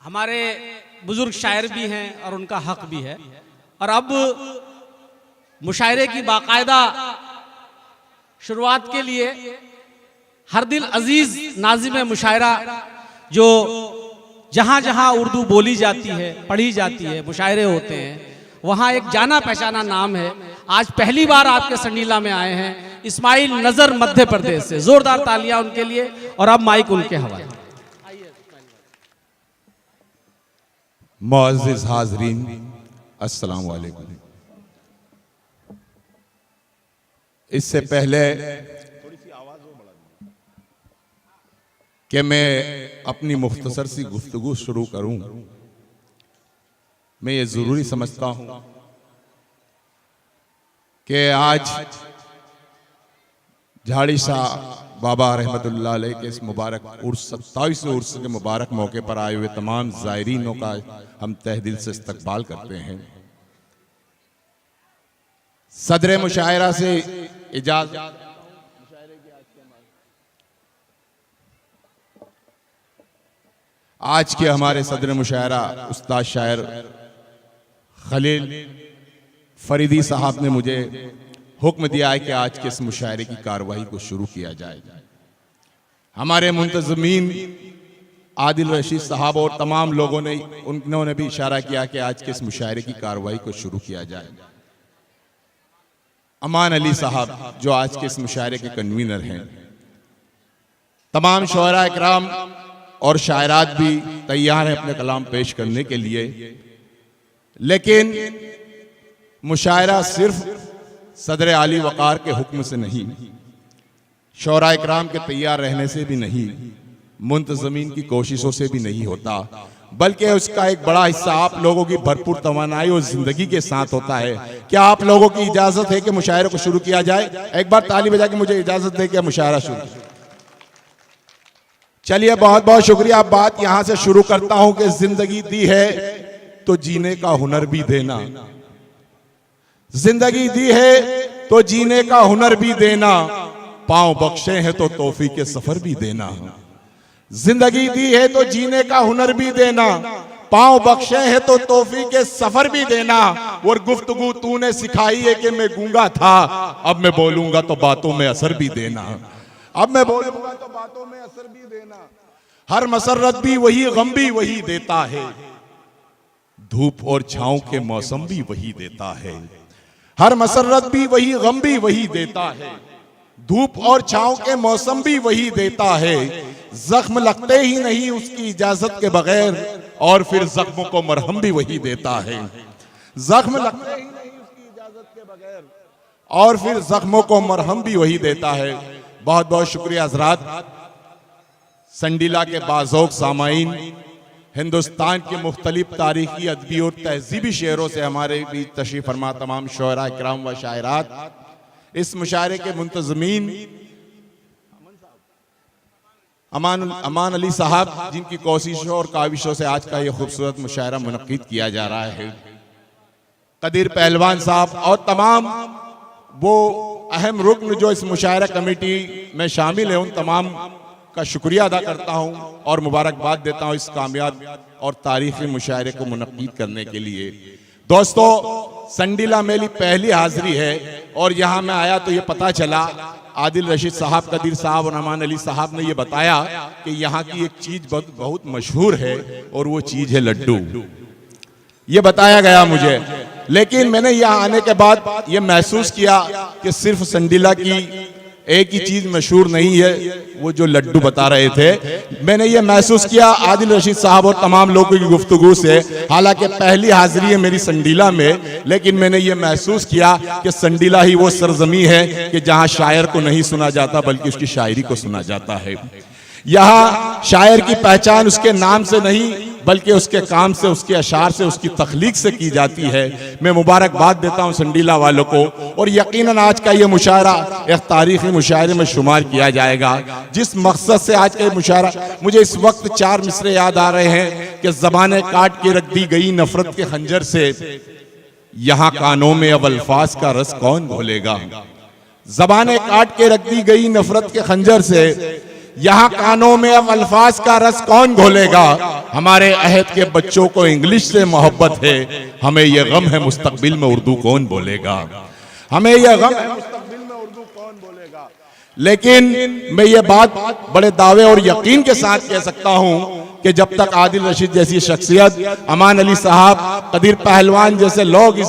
हमारे बुजुर्ग शायर भी हैं और उनका हक भी है। और अब मुशायरे की बाकायदा शुरुआत के लिए हर दिल अजीज नाज़िम मुशायरा जो जहाँ जहाँ उर्दू बोली जाती है, पढ़ी जाती है, मुशायरे होते हैं, वहाँ एक जाना पहचाना नाम है। आज पहली बार आपके संडीला में आए हैं इस्माइल नजर मध्य प्रदेश से। जोरदार तालियां उनके लिए। और अब माइक उनके हवाले। मुअज़्ज़िज़ हाज़रीन, अस्सलामु अलैकुम। इससे पहले कि मैं अपनी मुख्तसर सी गुफ्तगू शुरू करूं, मैं ये ज़रूरी समझता हूं कि आज झाड़ी शाह बाबा रहमतुल्लाह अलैह के इस मुबारक उर्स 27वें उर्स के मुबारक मौके पर आए हुए तमाम ज़ायरीनों का हम तहे दिल से इस्तकबाल करते हैं। सदर मुशायरा से इजाज़त आज के हमारे सदर मुशायरा उस्ताद शायर खलील फरीदी साहब ने मुझे हुक्म दिया है कि आज के इस मुशायरे की कार्रवाई को शुरू किया जाए। हमारे मुंतज़मीन आदिल रशीद साहब और तमाम लोगों ने उन्होंने भी इशारा किया कि आज के इस मुशायरे की कार्रवाई को शुरू किया जाए। अमान अली साहब जो आज के इस मुशायरे के कन्वीनर हैं, तमाम शुअरा इकराम और शायरात भी तैयार हैं अपने कलाम पेश करने के लिए, लेकिन मुशायरा सिर्फ सदर आली वक़ार के हुक्म से नहीं, शुअरा इकराम के तैयार रहने से भी नहीं, मुंतज़मीन की कोशिशों से भी नहीं होता, बल्कि उसका एक बड़ा हिस्सा आप लोगों की भरपूर तवानाई और जिंदगी के साथ होता है। क्या आप लोगों की इजाजत है कि मुशायरे को शुरू किया जाए? एक बार ताली बजा के मुझे इजाजत दे कि मुशायरा शुरू। चलिए, बहुत बहुत शुक्रिया। बात यहां से शुरू करता हूं कि जिंदगी दी है तो जीने का हुनर भी देना, जिंदगी दी है तो जीने का हुनर भी देना, पांव बख्शे हैं तो तौफीक के सफर भी देना। जिंदगी दी है तो जीने का हुनर भी देना, पांव बख्शे हैं तो तौफीक के सफर भी देना। और गुफ्तगू तूने सिखाई है कि मैं गूंगा था, अब मैं बोलूंगा तो बातों में असर भी देना, अब मैं बोलूंगा तो बातों में असर भी देना। हर मसरत भी वही, गम भी वही देता है, धूप और छांव के मौसम भी वही देता है। हर मसरत भी वही, गम भी वही देता है, धूप और छांव के मौसम भी वही देता है। जख्म लगते ही नहीं उसकी इजाजत के बगैर, और फिर जख्मों को मरहम भी वही देता है। जख्म लगते ही नहीं उसकी इजाजत के बगैर, और फिर जख्मों को मरहम भी वही देता है। बहुत बहुत शुक्रिया हज़रात। संडीला के बाज़ौक़ सामाईन, हिंदुस्तान के मुख्तलिफ तारीखी, अदबी और तहजीबी शेरों से हमारे बीच तशरीफ़ फरमा तमाम शुअरा इकराम व शायरात, इस मुशायरे के मुंतज़मीन अमान अली साहब, जिनकी कोशिशों और काविशों से आज का ये खूबसूरत मुशायरा मुनक़्क़िद किया जा रहा है, कदीर पहलवान साहब और तमाम वो अहम रुकन जो इस मुशायरा कमेटी में शामिल है, उन तमाम का शुक्रिया अदा करता हूं और मुबारकबाद देता हूं इस कामयाब और तारीखी मुशायरे को मुनक़्क़िद करने के लिए। दोस्तों, संडीला मेरी पहली हाजिरी है और यहाँ मैं आया तो ये पता चला, आदिल रशीद साहब, कदीर साहब और अमान अली साहब ने ये बताया कि यहाँ की एक चीज बहुत मशहूर है और वो चीज है लड्डू। ये बताया गया मुझे, लेकिन मैंने यहाँ आने के बाद ये महसूस किया कि सिर्फ संडीला की एक ही चीज मशहूर नहीं है, वो जो लड्डू बता रहे थे। मैंने ये महसूस किया आदिल रशीद साहब और तमाम लोगों की गुफ्तगू से, हालांकि पहली हाजिरी है मेरी संडीला में, लेकिन मैंने ये महसूस किया कि संडीला ही वो सरजमी है कि जहां शायर को नहीं सुना जाता बल्कि उसकी शायरी को सुना जाता है। यहाँ शायर की पहचान उसके नाम से नहीं बल्कि उसके काम से, उसके अशार से, उसकी तख्लीक से की जाती है। मैं मुबारकबाद देता हूँ संडीला वालों को, और यकीनन आज का ये मुशायरा एक तारीखी मुशायरे में शुमार किया जाएगा। जिस मकसद से आज का ये मुशायरा, मुझे इस वक्त 4 मिसरे याद आ रहे हैं कि ज़बानें काट के रख दी गई नफरत के खंजर से, यहाँ कानों में अब अल्फाज का रस कौन घोलेगा। ज़बानें काट के रख दी गई नफरत के खंजर से, यहाँ कानों में अब अल्फाज का रस कौन घोलेगा। हमारे अहद के बच्चों को इंग्लिश से मोहब्बत है, हमें यह गम है मुस्तकबिल में उर्दू कौन बोलेगा। हमें यह गम है मुस्तकबिल में उर्दू कौन बोलेगा। लेकिन मैं ये बात बड़े दावे और यकीन के साथ कह सकता हूँ कि जब तक आदिल रशीद जैसी शख्सियत, अमान अली साहब, कदीर पहलवान जैसे लोग इस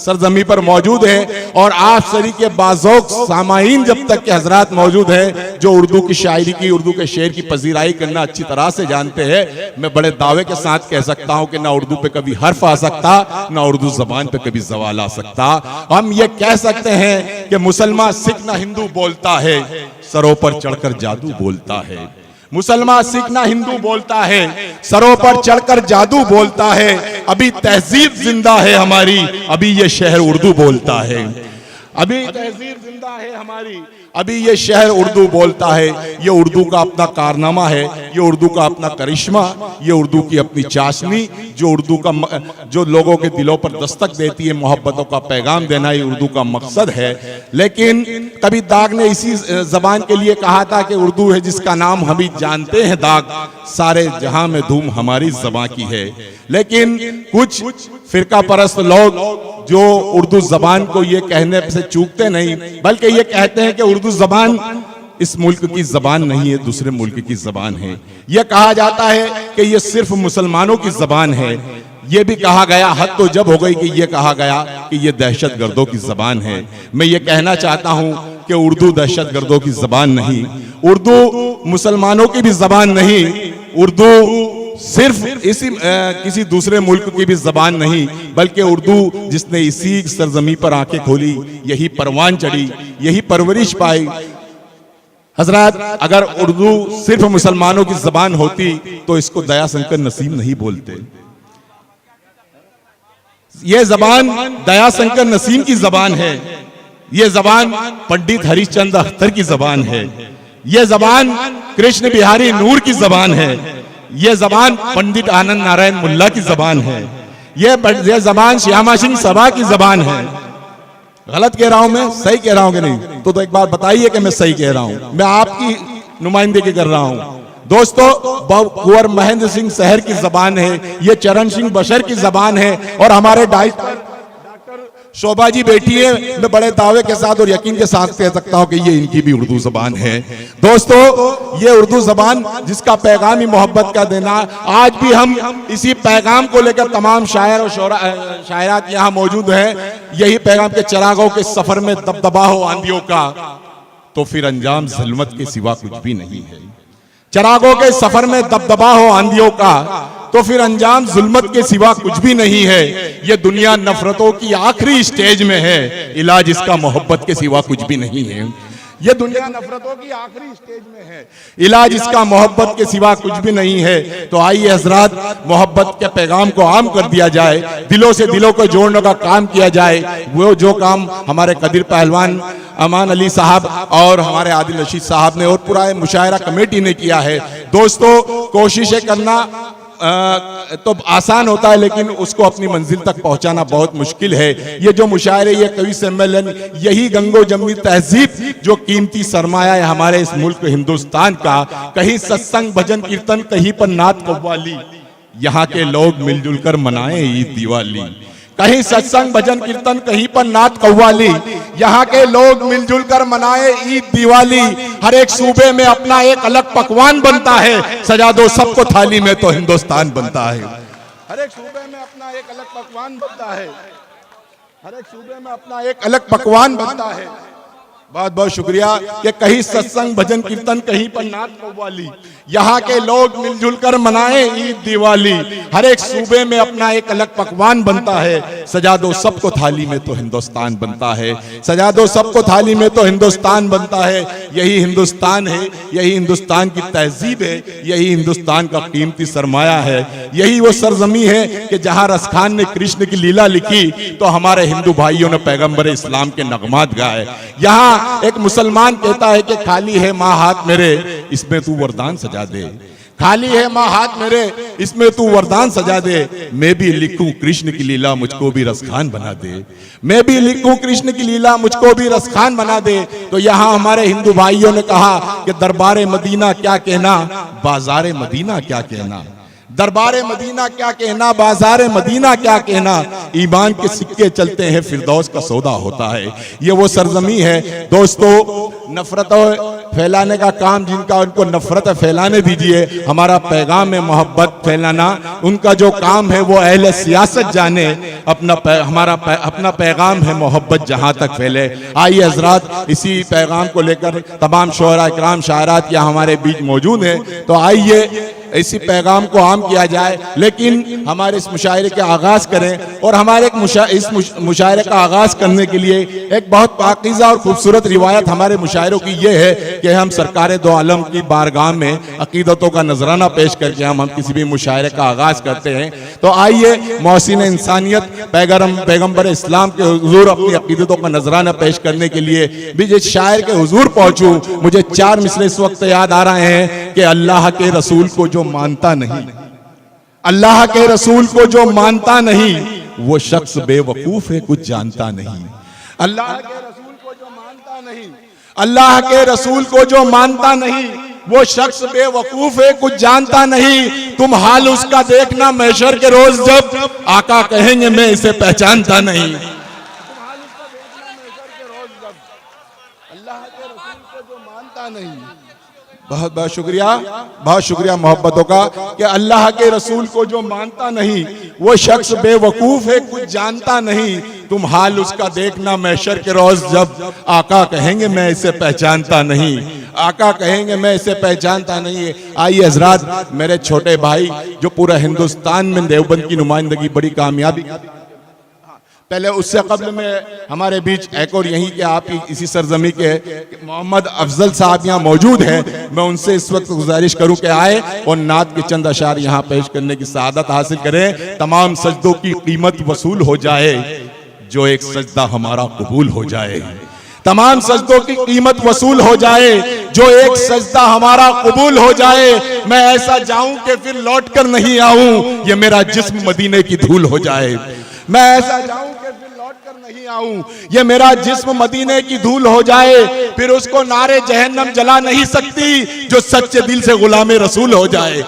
सरजमी पर मौजूद हैं और आप सरी के बाज़ौक़ सामाईन जब तक के हजरात मौजूद हैं जो उर्दू की शायरी की, उर्दू के शेर की पजीराई करना अच्छी तरह से जानते हैं, मैं बड़े दावे के साथ कह सकता हूँ कि ना उर्दू पे कभी हर्फ आ सकता, ना उर्दू जबान पे कभी सवाल आ सकता। हम ये कह सकते हैं कि मुसलमान सिख ना हिंदू बोलता है, सरों पर चढ़कर जादू बोलता है। मुसलमान सिख ना हिंदू बोलता है, सरों पर चढ़कर जादू बोलता है। अभी तहजीब जिंदा है हमारी, अभी ये शहर उर्दू बोलता है। अभी तहजीब जिंदा है हमारी, अभी ये शहर उर्दू बोलता है। ये उर्दू का अपना कारनामा है, ये उर्दू का अपना करिश्मा, ये उर्दू की अपनी चाशनी, जो उर्दू का जो लोगों के दिलों पर दस्तक देती है, मोहब्बतों का पैगाम देना, ये उर्दू का मकसद है। लेकिन कभी दाग ने इसी जबान के लिए कहा था कि उर्दू है जिसका नाम हम ही जानते हैं दाग, सारे जहां में धूम हमारी जबां की है। लेकिन कुछ फिरका परस्त लोग जो उर्दू जबान को ये कहने से चूकते नहीं, बल्कि ये कहते हैं कि उर्दू जबान इस मुल्क की जबान नहीं है, दूसरे मुल्क की जबान है। यह कहा जाता है कि ये सिर्फ मुसलमानों की जबान है। ये भी कहा गया, हद तो जब हो गई कि ये कहा गया कि ये दहशत गर्दों की जबान है। मैं ये कहना चाहता हूँ कि उर्दू दहशत गर्दों की जबान नहीं, उर्दू मुसलमानों की भी जबान नहीं, उर्दू सिर्फ इसी किसी दूसरे मुल्क की भी जबान नहीं, बल्कि उर्दू जिसने इसी सरजमी पर आंखें खोली, यही परवान चढ़ी, यही परवरिश पाई। हजरत, अगर उर्दू सिर्फ मुसलमानों की जबान होती तो इसको दयाशंकर नसीम नहीं बोलते। यह जबान दयाशंकर नसीम की जबान है, यह जबान पंडित हरिश्चंद्र अख्तर की जबान है, यह जबान कृष्ण बिहारी नूर की जबान है, यह जबान पंडित आनंद नारायण मुल्ला की जबान है, यह जबान श्यामा सिंह सभा की जबान है। गलत कह रहा हूं मैं, सही कह रहा हूं कि नहीं? तो एक बार बताइए कि मैं सही कह रहा हूं। मैं आपकी नुमाइंदगी कर रहा हूं। दोस्तों, कुंवर महेंद्र सिंह सहर की जबान है, ये चरण सिंह बशर की जबान है, और हमारे डॉक्टर शोभा जी बैठी है। मैं बड़े दावे के साथ और यकीन के साथ कह सकता हूं कि ये इनकी भी उर्दू जबान है। दोस्तों, ये उर्दू जबान जिसका पैगाम ही मोहब्बत का देना, आज भी हम इसी पैगाम को लेकर तमाम शायर और शायरात यहाँ मौजूद हैं। यही पैगाम के चरागों के सफर में दबदबा हो आंधियों का, तो फिर अंजाम ज़ुल्मत के सिवा कुछ भी नहीं है। चरागों के सफर में दबदबा हो आंधियों का, तो फिर अंजाम जुल्मत के सिवा कुछ भी नहीं है। ये दुनिया नफरतों की आखिरी स्टेज में है, इलाज इसका मोहब्बत के सिवा कुछ भी नहीं है। ये दुनिया नफरतों की आखिरी स्टेज में है, इलाज इसका मोहब्बत के सिवा कुछ भी नहीं है। तो आइए हजरात, मोहब्बत के पैगाम को आम कर दिया जाए, दिलों से दिलों को जोड़ने का काम किया जाए। वो जो काम हमारे कदीर पहलवान अमान अली साहब और हमारे आदिल रशीद साहब ने और पूरा मुशायरा कमेटी ने किया है। दोस्तों, कोशिशें करना तो आसान होता है, लेकिन उसको अपनी मंजिल तक पहुंचाना बहुत मुश्किल है। ये जो मुशायरे, ये कवि सम्मेलन, यही गंगो जमनी तहजीब जो कीमती सरमाया है हमारे इस मुल्क हिंदुस्तान का। कहीं सत्संग भजन कीर्तन, कहीं पर नात कव्वाली, यहाँ के लोग मिलजुल कर मनाए ईद दिवाली। कहीं सत्संग भजन कीर्तन, कहीं पर नात कव्वाली, यहाँ के लोग मिलजुल कर मनाए ईद दिवाली। हर एक सूबे में अपना एक अलग पकवान बनता है, सजा दो सबको थाली में तो हिंदुस्तान बनता है। हर एक सूबे में अपना एक अलग पकवान बनता है, हर एक सूबे में अपना एक अलग पकवान बनता है। बहुत बहुत शुक्रिया कि कहीं सत्संग भजन कीर्तन, कहीं पर नात कव्वाली, यहाँ के लोग मिलजुल कर मनाए ईद दिवाली। हर एक सूबे में अपना एक अलग पकवान बनता है, सजा दो सबको थाली में तो हिंदुस्तान बनता है, सजा दो सबको थाली में तो हिंदुस्तान बनता है। यही हिंदुस्तान है, यही हिंदुस्तान की तहजीब है, यही हिंदुस्तान का कीमती सरमाया है। यही वो सरजमी है कि जहाँ रसखान ने कृष्ण की लीला लिखी तो हमारे हिंदू भाइयों ने पैगंबर इस्लाम के नगमात गाए। यहाँ एक मुसलमान कहता है कि खाली है माँ हाथ मेरे, इसमें तू वरदान सजा दे। खाली है माँ हाथ मेरे, इसमें तू वरदान सजा दे। मैं भी लिखूं कृष्ण की लीला, मुझको भी रसखान बना दे। मैं भी लिखूं कृष्ण की लीला, मुझको भी रसखान बना दे। तो यहाँ हमारे हिंदू भाइयों ने कहा कि दरबारे मदीना क्या कहना, बाजारे मदीना क्या कहना। दरबारे मदीना क्या कहना, बाजारे मदीना क्या कहना। ईमान के सिक्के चलते हैं, फिरदौस का सौदा होता है। ये वो सरजमी है दोस्तों, नफरत फैलाने का काम जिनका, उनको नफरत फैलाने दीजिए। हमारा पैगाम है मोहब्बत फैलाना, उनका जो काम है वो अहले सियासत जाने। अपना पैगाम है मोहब्बत जहां तक फैले। आइए हजरात, इसी पैगाम को लेकर तमाम शोहरा इकराम शायरात यहाँ हमारे बीच मौजूद हैं। तो आइए इसी पैगाम को आम किया जाए। लेकिन हमारे इस मुशायरे के आगाज करें, और हमारे इस मुशायरे का आगाज करने के लिए एक बहुत पाकीज़ा और खूबसूरत रिवायत हमारे मुशायरों की ये है कि हम सरकार दो आलम की बारगाह में अकीदतों का नजराना पेश करके हम किसी भी मुशायरे का आगाज करते हैं। तो आइए मोहसिन इंसानियत पैगम्बर इस्लाम के हुजूर अपनी अकीदतों का नजराना पेश करने के लिए भी जिस शायर के हुजूर पहुंचूं, मुझे 4 मिसरे इस वक्त याद आ रहे हैं कि अल्लाह के रसूल को जो मानता नहीं, अल्लाह के रसूल को जो मानता नहीं, वो शख्स बेवकूफ है, कुछ जानता नहीं। अल्लाह के रसूल को जो मानता नहीं, अल्लाह के रसूल को जो मानता नहीं, वो शख्स बेवकूफ है, कुछ जानता नहीं। तुम हाल उसका देखना महशर के रोज, जब आका कहेंगे मैं इसे पहचानता नहीं। तुम हाल उसका देखना महशर के रोज, जब अल्लाह के रसूल को जो मानता नहीं। बहुत बहुत शुक्रिया मोहब्बतों का कि अल्लाह के रसूल को जो मानता नहीं, वो शख्स बेवकूफ है, कुछ जानता नहीं। तुम हाल उसका देखना महशर के रोज, जब आका कहेंगे मैं इसे पहचानता नहीं। आका कहेंगे मैं इसे पहचानता नहीं। आइए हजरात, मेरे छोटे भाई जो पूरा हिंदुस्तान में देवबंद की नुमाइंदगी बड़ी कामयाबी, पहले उससे कबल में हमारे बीच एक और यहीं के आप इसी सरजमी के मोहम्मद अफजल साहब यहाँ मौजूद हैं। मैं उनसे इस वक्त गुजारिश करूं कि आए और नात के चंद अशार यहाँ पेश करने की सआदत हासिल करें। तमाम सजदों की कीमत वसूल हो जाए, जो एक सजदा हमारा कबूल हो जाए। तमाम सजदों की कीमत वसूल हो जाए, जो एक सजदा हमारा कबूल हो जाए। मैं ऐसा जाऊं कि फिर लौट कर नहीं आऊं, ये मेरा जिस्म मदीने की धूल हो जाए। मैं ऐसा जाऊं कि फिर लौट कर नहीं आऊं, ये मेरा जिस्म मदीने की धूल हो जाए। फिर उसको नारे जहन्नम जला नहीं सकती, जो सच्चे दिल से गुलामे रसूल हो जाए।